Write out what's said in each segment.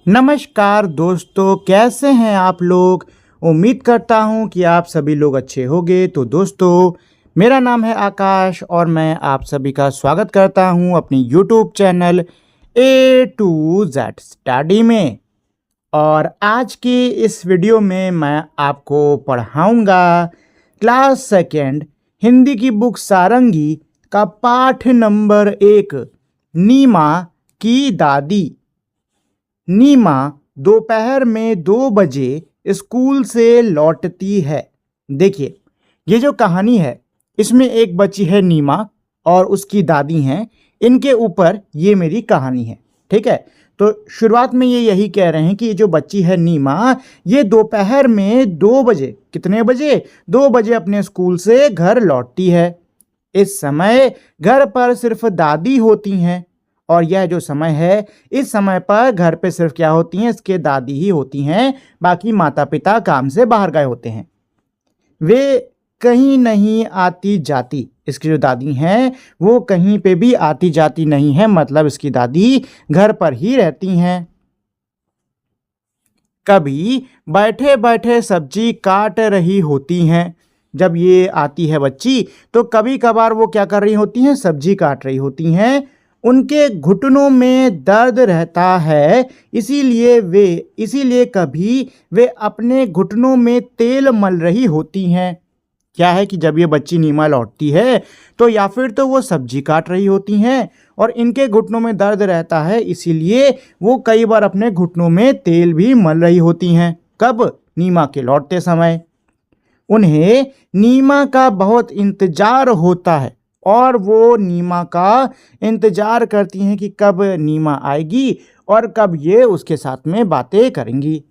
नमस्कार दोस्तों, कैसे हैं आप लोग। उम्मीद करता हूं कि आप सभी लोग अच्छे होंगे। तो दोस्तों, मेरा नाम है आकाश और मैं आप सभी का स्वागत करता हूं अपनी YouTube channel A to Z study में। और आज की इस वीडियो में मैं आपको पढ़ाऊंगा क्लास सेकेंड हिंदी की बुक सारंगी का पाठ नंबर 1, नीमा की दादी। नीमा दोपहर में 2 बजे स्कूल से लौटती है। देखिए, ये जो कहानी है इसमें एक बच्ची है नीमा और उसकी दादी हैं। इनके ऊपर ये मेरी कहानी है, ठीक है। तो शुरुआत में ये यही कह रहे हैं कि ये जो बच्ची है नीमा, ये दोपहर में 2 बजे, कितने बजे, 2 बजे अपने स्कूल से घर लौटती है। इस समय घर पर सिर्फ दादी होती हैं और यह जो समय है, इस समय पर घर पे सिर्फ क्या होती हैं, इसके दादी ही होती हैं। बाकी माता पिता काम से बाहर गए होते हैं। वे कहीं नहीं आती जाती, इसकी जो दादी हैं वो कहीं पे भी आती जाती नहीं है, मतलब इसकी दादी घर पर ही रहती हैं। कभी बैठे बैठे सब्जी काट रही होती हैं। जब ये आती है बच्ची तो कभी कभार वो क्या कर रही होती हैं, सब्जी काट रही होती हैं। उनके घुटनों में दर्द रहता है, इसीलिए कभी वे अपने घुटनों में तेल मल रही होती हैं। क्या है कि जब ये बच्ची नीमा लौटती है तो या फिर तो वो सब्जी काट रही होती हैं और इनके घुटनों में दर्द रहता है, इसीलिए वो कई बार अपने घुटनों में तेल भी मल रही होती हैं। कब? नीमा के लौटते समय। उन्हें नीमा का बहुत इंतजार होता है और वो नीमा का इंतजार करती हैं कि कब नीमा आएगी और कब ये उसके साथ में बातें करेंगी।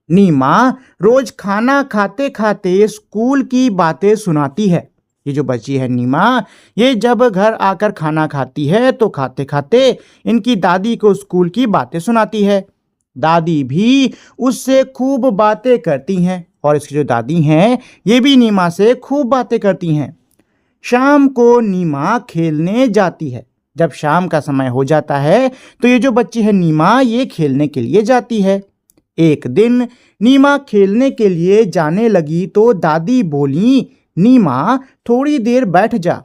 नीमा रोज खाना खाते खाते स्कूल की बातें सुनाती है। ये जो बच्ची है नीमा, ये जब घर आकर खाना खाती है तो खाते खाते इनकी दादी को स्कूल की बातें सुनाती है। दादी भी उससे खूब बातें करती हैं और इसकी जो दादी हैं ये भी नीमा से खूब बातें करती हैं। शाम को नीमा खेलने जाती है। जब शाम का समय हो जाता है तो ये जो बच्ची है नीमा, ये खेलने के लिए जाती है। एक दिन नीमा खेलने के लिए जाने लगी तो दादी बोली, नीमा थोड़ी देर बैठ जा।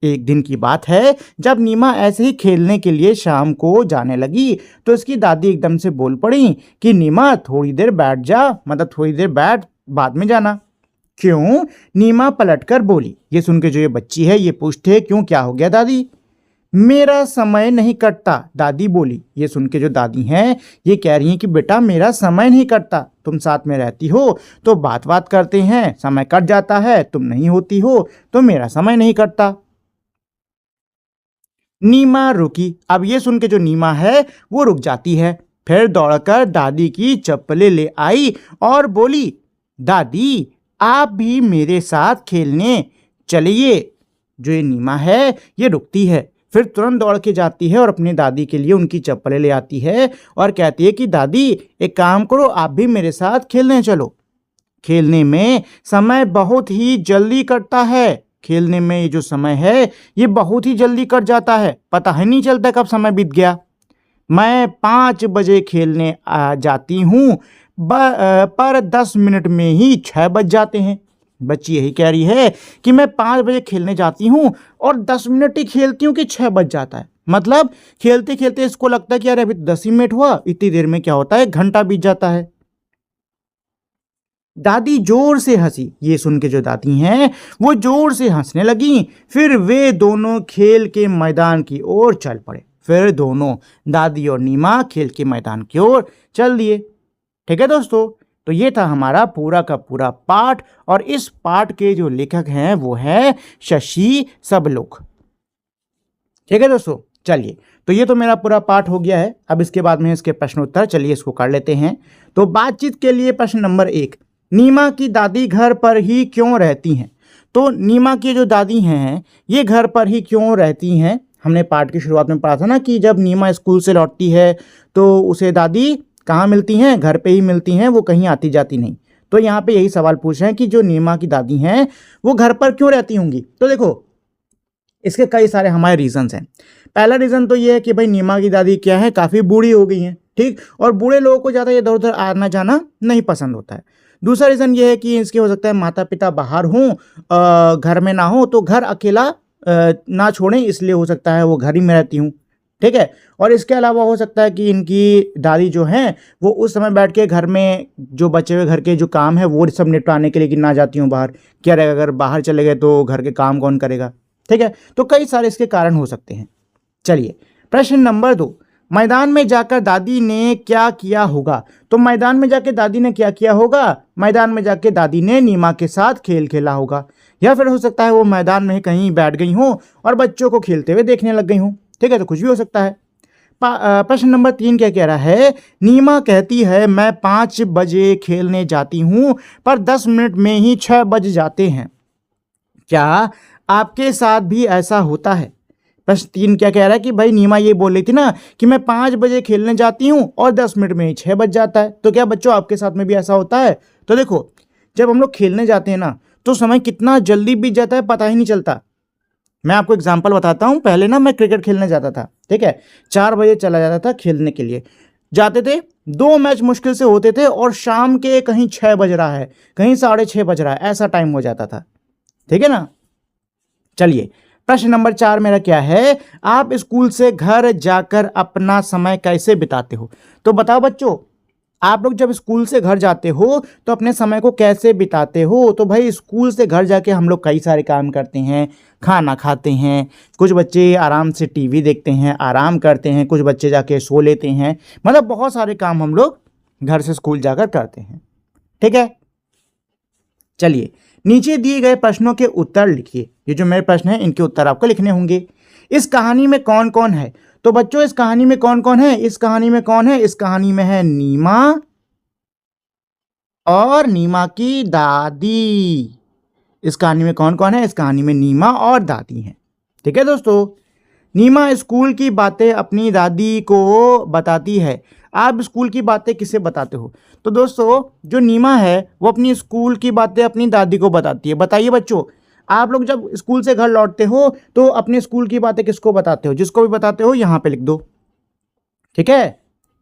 एक दिन की बात है, जब नीमा ऐसे ही खेलने के लिए शाम को जाने लगी तो इसकी दादी एकदम से बोल पड़ी कि नीमा थोड़ी देर बैठ जा, मतलब थोड़ी देर बैठ, बाद में जाना। क्यों? नीमा पलटकर बोली। ये सुन के जो ये बच्ची है ये पूछते, क्यों, क्या हो गया दादी? मेरा समय नहीं कटता, दादी बोली। ये सुन के जो दादी हैं ये कह रही हैं कि बेटा मेरा समय नहीं कटता, तुम साथ में रहती हो तो बात बात करते हैं, समय कट जाता है, तुम नहीं होती हो तो मेरा समय नहीं कटता। नीमा रुकी। अब ये सुन के जो नीमा है वो रुक जाती है, फिर दौड़कर दादी की चप्पलें ले आई और बोली, दादी आप भी मेरे साथ खेलने चलिए। जो ये नीमा है ये रुकती है, फिर तुरंत दौड़ के जाती है और अपनी दादी के लिए उनकी चप्पलें ले आती है और कहती है कि दादी एक काम करो, आप भी मेरे साथ खेलने चलो। खेलने में समय बहुत ही जल्दी कटता है। खेलने में ये जो समय है ये बहुत ही जल्दी कट जाता है, पता ही नहीं चलता कब समय बीत गया। मैं 5 बजे खेलने आ जाती हूँ पर 10 मिनट में ही 6 बज जाते हैं। बच्ची यही कह रही है कि मैं 5 बजे खेलने जाती हूँ और 10 मिनट ही खेलती हूँ कि 6 बज जाता है। मतलब खेलते खेलते इसको लगता है कि यार अभी 10 ही मिनट हुआ, इतनी देर में क्या होता है, घंटा बीत जाता है। दादी जोर से हंसी। ये सुन के जो दादी हैं वो जोर से हंसने लगी। फिर वे दोनों खेल के मैदान की ओर चल पड़े। फिर दोनों, दादी और नीमा, खेल के मैदान की ओर चल दिए। ठीक है दोस्तों, तो ये था हमारा पूरा का पूरा पाठ और इस पाठ के जो लेखक हैं वो है शशि सबलोक। ठीक है दोस्तों, चलिए, तो ये तो मेरा पूरा पाठ हो गया है। अब इसके बाद में इसके प्रश्न उत्तर, चलिए इसको कर लेते हैं। तो बातचीत के लिए प्रश्न नंबर 1, नीमा की दादी घर पर ही क्यों रहती हैं? तो नीमा की जो दादी हैं ये घर पर ही क्यों रहती हैं? हमने पाठ की शुरुआत में पढ़ा था ना कि जब नीमा स्कूल से लौटती है तो उसे दादी कहाँ मिलती हैं? घर पे ही मिलती हैं, वो कहीं आती जाती नहीं। तो यहाँ पे यही सवाल पूछ रहे हैं कि जो नीमा की दादी हैं वो घर पर क्यों रहती होंगी। तो देखो, इसके कई सारे हमारे रीजंस हैं। पहला रीज़न तो ये है कि भाई नीमा की दादी क्या है, काफ़ी बूढ़ी हो गई हैं, ठीक। और बूढ़े लोगों को ज़्यादा इधर उधर आना जाना नहीं पसंद होता है। दूसरा रीज़न ये है कि इसके हो सकता है माता पिता बाहर हों, घर में ना हो, तो घर अकेला ना छोड़ें, इसलिए हो सकता है वो घर ही में रहती हूँ। ठीक है। और इसके अलावा हो सकता है कि इनकी दादी जो हैं वो उस समय बैठ के घर में जो बचे हुए घर के जो काम है वो सब निपटाने के लिए कि ना जाती हूँ बाहर। क्या रहेगा, अगर बाहर चले गए तो घर के काम कौन करेगा। ठीक है। तो कई सारे इसके कारण हो सकते हैं। चलिए, प्रश्न नंबर 2, मैदान में जाकर दादी ने क्या किया होगा। तो मैदान में जाके दादी ने क्या किया होगा, मैदान में जाके दादी ने नीमा के साथ खेल खेला होगा, या फिर हो सकता है वो मैदान में कहीं बैठ गई हो और बच्चों को खेलते हुए देखने लग गई हो। ठीक है, तो कुछ भी हो सकता है। प्रश्न नंबर 3 क्या कह रहा है, नीमा कहती है मैं 5 बजे खेलने जाती हूँ पर 10 मिनट में ही 6 बज जाते हैं, क्या आपके साथ भी ऐसा होता है। प्रश्न 3 क्या कह रहा है कि भाई नीमा ये बोल रही थी ना कि मैं 5 बजे खेलने जाती हूँ और 10 मिनट में ही 6 बज जाता है, तो क्या बच्चों आपके साथ में भी ऐसा होता है। तो देखो, जब हम लोग खेलने जाते हैं ना तो समय कितना जल्दी बीत जाता है पता ही नहीं चलता। मैं आपको एग्जांपल बताता हूँ। पहले ना मैं क्रिकेट खेलने जाता था, ठीक है, 4 बजे चला जाता था खेलने के लिए, जाते थे, 2 मैच मुश्किल से होते थे और शाम के कहीं 6 बज रहा है, कहीं 6:30 बज रहा है, ऐसा टाइम हो जाता था। ठीक है ना। चलिए, प्रश्न नंबर 4 मेरा क्या है, आप स्कूल से घर जाकर अपना समय कैसे बिताते हो। तो बताओ बच्चों, आप लोग जब स्कूल से घर जाते हो तो अपने समय को कैसे बिताते हो। तो भाई स्कूल से घर जाके हम लोग कई सारे काम करते हैं, खाना खाते हैं, कुछ बच्चे आराम से टीवी देखते हैं, आराम करते हैं, कुछ बच्चे जाके सो लेते हैं, मतलब बहुत सारे काम हम लोग घर से स्कूल जाकर करते हैं। ठीक है। चलिए, नीचे दिए गए प्रश्नों के उत्तर लिखिए। ये जो मेरे प्रश्न हैं इनके उत्तर आपको लिखने होंगे। इस कहानी में कौन कौन है। तो बच्चों इस कहानी में कौन कौन है, इस कहानी में कौन है, इस कहानी में है नीमा और नीमा की दादी। इस कहानी में कौन कौन है, इस कहानी में नीमा और दादी हैं। ठीक है दोस्तों। नीमा स्कूल की बातें अपनी दादी को बताती है। आप स्कूल की बातें किसे बताते हो। तो दोस्तों जो नीमा है वो अपनी स्कूल की बातें अपनी दादी को बताती है। बताइए बच्चों, आप लोग जब स्कूल से घर लौटते हो तो अपने स्कूल की बातें किसको बताते हो। जिसको भी बताते हो यहाँ पे लिख दो। ठीक है।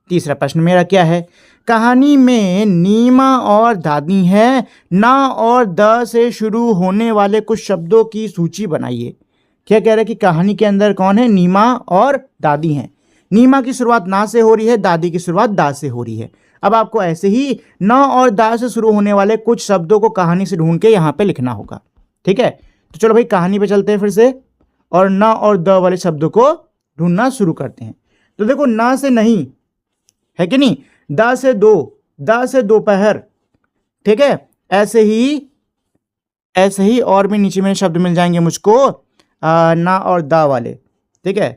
तीसरा प्रश्न मेरा क्या है, कहानी में नीमा और दादी है, ना और द से शुरू होने वाले कुछ शब्दों की सूची बनाइए। क्या कह रहे हैं कि कहानी के अंदर कौन है, नीमा और दादी हैं। नीमा की शुरुआत ना से हो रही है, दादी की शुरुआत दा से हो रही है। अब आपको ऐसे ही ना और दा से शुरू होने वाले कुछ शब्दों को कहानी से ढूंढ के यहाँ पे लिखना होगा। ठीक है। तो चलो भाई कहानी पे चलते हैं फिर से, और ना और द वाले शब्दों को ढूंढना शुरू करते हैं। तो देखो, ना से नहीं है कि नहीं, दा से दो, दा से दोपहर। ठीक है। ऐसे ही और भी नीचे में शब्द मिल जाएंगे मुझको, ना और दा वाले। ठीक है।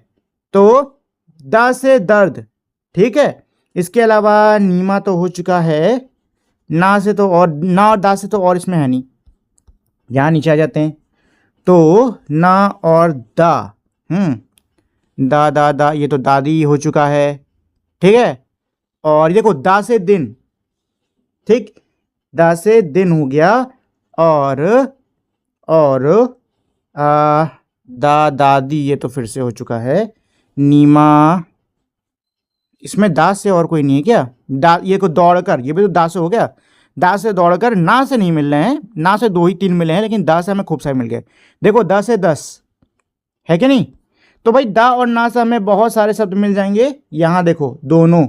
तो दा से दर्द। ठीक है। इसके अलावा नीमा तो हो चुका है, ना से तो और, ना और दा से तो और इसमें है नहीं, यहाँ नीचे आ जाते हैं। तो ना और दा, दा दा दा, ये तो दादी हो चुका है। ठीक है। और देखो दा से दिन, ठीक, दा से दिन हो गया। और दा दादी ये तो फिर से हो चुका है। नीमा, इसमें दा से और कोई नहीं है क्या, दा, ये को दौड़कर, ये भी तो दा से हो गया। दा से दौड़कर, ना से नहीं मिल रहे हैं, ना से 2 ही 3 मिले हैं, लेकिन दा से हमें खूब सारे मिल गए। देखो दा से 10 है कि नहीं। तो भाई दा और ना से हमें बहुत सारे शब्द मिल जाएंगे। यहाँ देखो दोनों।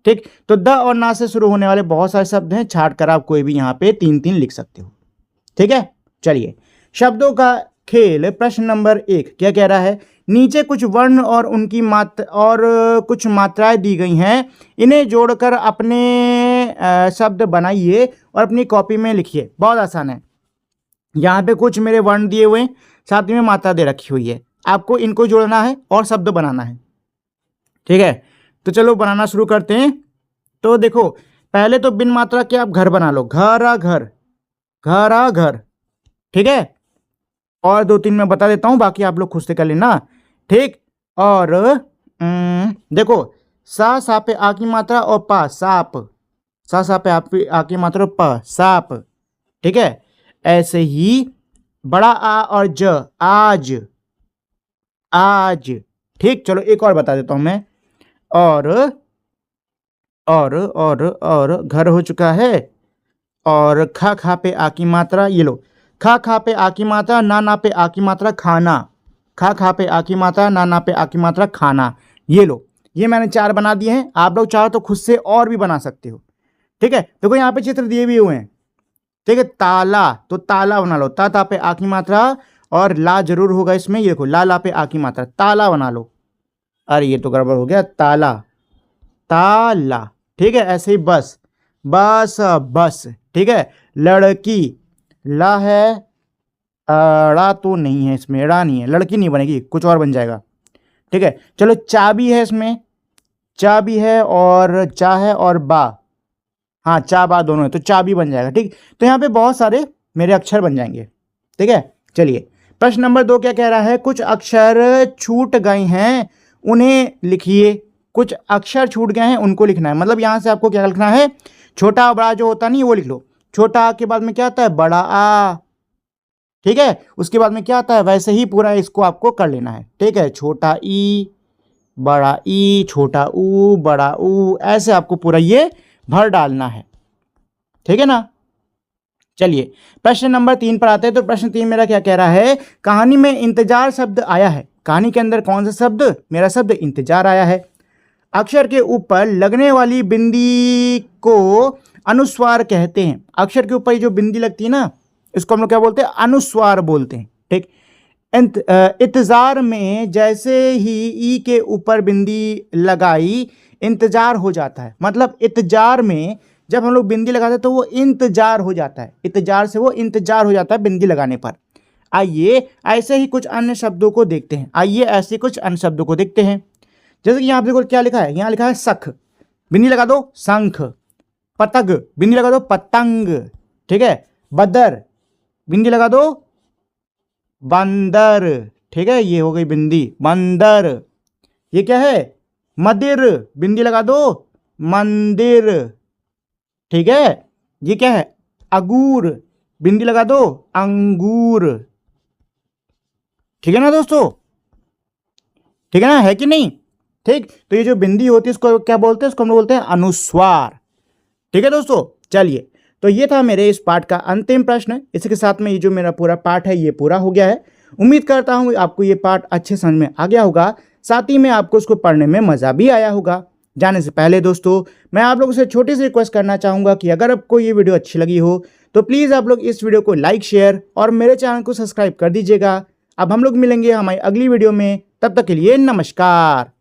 ठीक। तो द और ना से शुरू होने वाले बहुत सारे शब्द हैं, छाट कर आप कोई भी यहाँ पे 3-3 लिख सकते हो। ठीक है। चलिए, शब्दों का खेल। प्रश्न नंबर 1 क्या कह रहा है, नीचे कुछ वर्ण और उनकी कुछ मात्राएं दी गई हैं, इन्हें जोड़कर अपने शब्द बनाइए और अपनी कॉपी में लिखिए। बहुत आसान है। यहाँ पे कुछ मेरे वर्ण दिए हुए हैं, साथ में मात्रा दे रखी हुई है, आपको इनको जोड़ना है और शब्द बनाना है। ठीक है। तो चलो बनाना शुरू करते हैं। तो देखो, पहले तो बिन मात्रा के आप घर बना लो, घर आ घर, घर आ घर। ठीक है। और 2-3 मैं बता देता हूं, बाकी आप लोग खुद से कर लेना। ठीक। और देखो, सा पे आ की मात्रा और पा, साप, सा पे आ की मात्रा और प, साप। ठीक है। ऐसे ही बड़ा आ और ज, आज, आज। ठीक। चलो एक और बता देता हूं मैं। और और घर हो चुका है। और खा पे आ की मात्रा, ये लो, खा पे आ की मात्रा, ना पे आ की मात्रा खाना। खा पे आ की मात्रा, ना पे आ की मात्रा खाना। ये लो, ये मैंने 4 बना दिए हैं। आप लोग चाहो तो खुद से और भी बना सकते हो। ठीक है, देखो यहाँ पे चित्र दिए भी हुए हैं। ठीक है, ताला, तो ताला बना लो, ता पे आ की मात्रा और ला जरूर होगा इसमें। ये देखो, ला पे आ की मात्रा, ताला बना लो। अरे ये तो गड़बड़ हो गया, ताला, ताला। ठीक है, ऐसे ही बस, बस। ठीक है, लड़की, ला है, ड़ा तो नहीं है इसमें, ड़ा नहीं है, लड़की नहीं बनेगी, कुछ और बन जाएगा। ठीक है, चलो, चाबी है इसमें, चाबी है और चा है और बा, हाँ चा बा दोनों है, तो चाबी बन जाएगा। ठीक, तो यहाँ पे बहुत सारे मेरे अक्षर बन जाएंगे। ठीक है, चलिए प्रश्न नंबर 2 क्या कह रहा है, कुछ अक्षर छूट गए हैं उन्हें लिखिए। कुछ अक्षर छूट गए हैं उनको लिखना है, मतलब यहाँ से आपको क्या लिखना है, छोटा बड़ा जो होता नहीं वो लिख लो। छोटा आ के बाद में क्या आता है, बड़ा आ। ठीक है, उसके बाद में क्या आता है, वैसे ही पूरा इसको आपको कर लेना है। ठीक है, छोटा ई, बड़ा ई, छोटा ऊ, बड़ा ऊ, ऐसे आपको पूरा ये भर डालना है। ठीक है ना। चलिए प्रश्न नंबर 3 पर आते हैं। तो प्रश्न 3 मेरा क्या कह रहा है, कहानी में इंतजार शब्द आया है। कहानी के अंदर कौन सा शब्द, मेरा शब्द इंतजार आया है। अक्षर के ऊपर लगने वाली बिंदी को अनुस्वार कहते हैं। अक्षर के ऊपर जो बिंदी लगती है ना, इसको हम लोग क्या बोलते हैं, अनुस्वार बोलते हैं। ठीक, इंतजार में जैसे ही ई के ऊपर बिंदी लगाई इंतजार हो जाता है। मतलब इंतजार में जब हम लोग बिंदी लगाते हैं तो वो इंतजार हो जाता है, इंतजार से वो इंतजार हो जाता है बिंदी लगाने पर। आइए ऐसे ही कुछ अन्य शब्दों को देखते हैं। आइए ऐसे कुछ अन्य शब्दों को देखते हैं। जैसे कि यहाँ देखो क्या लिखा है, यहाँ लिखा है सख, बिंदी लगा दो, शंख। पतंग, बिंदी लगा दो, पतंग। ठीक है, बदर, बिंदी लगा दो, बंदर। ठीक है, ये हो गई बिंदी, बंदर। ये क्या है, मदिर, बिंदी लगा दो, मंदिर। ठीक है, ये क्या है, अगूर, बिंदी लगा दो, अंगूर। ठीक है ना दोस्तों, ठीक है ना, है कि नहीं। ठीक, तो ये जो बिंदी होती है इसको क्या बोलते हैं, इसको हम बोलते हैं अनुस्वार। ठीक है दोस्तों, चलिए तो ये था मेरे इस पाठ का अंतिम प्रश्न। इसके साथ में ये जो मेरा पूरा पाठ है ये पूरा हो गया है। उम्मीद करता हूँ आपको ये पाठ अच्छे समझ में आ गया होगा, साथ ही में आपको इसको पढ़ने में मज़ा भी आया होगा। जाने से पहले दोस्तों मैं आप लोगों से छोटी सी रिक्वेस्ट करना चाहूँगा कि अगर आपको ये वीडियो अच्छी लगी हो तो प्लीज़ आप लोग इस वीडियो को लाइक, शेयर और मेरे चैनल को सब्सक्राइब कर दीजिएगा। अब हम लोग मिलेंगे हमारी अगली वीडियो में, तब तक के लिए नमस्कार।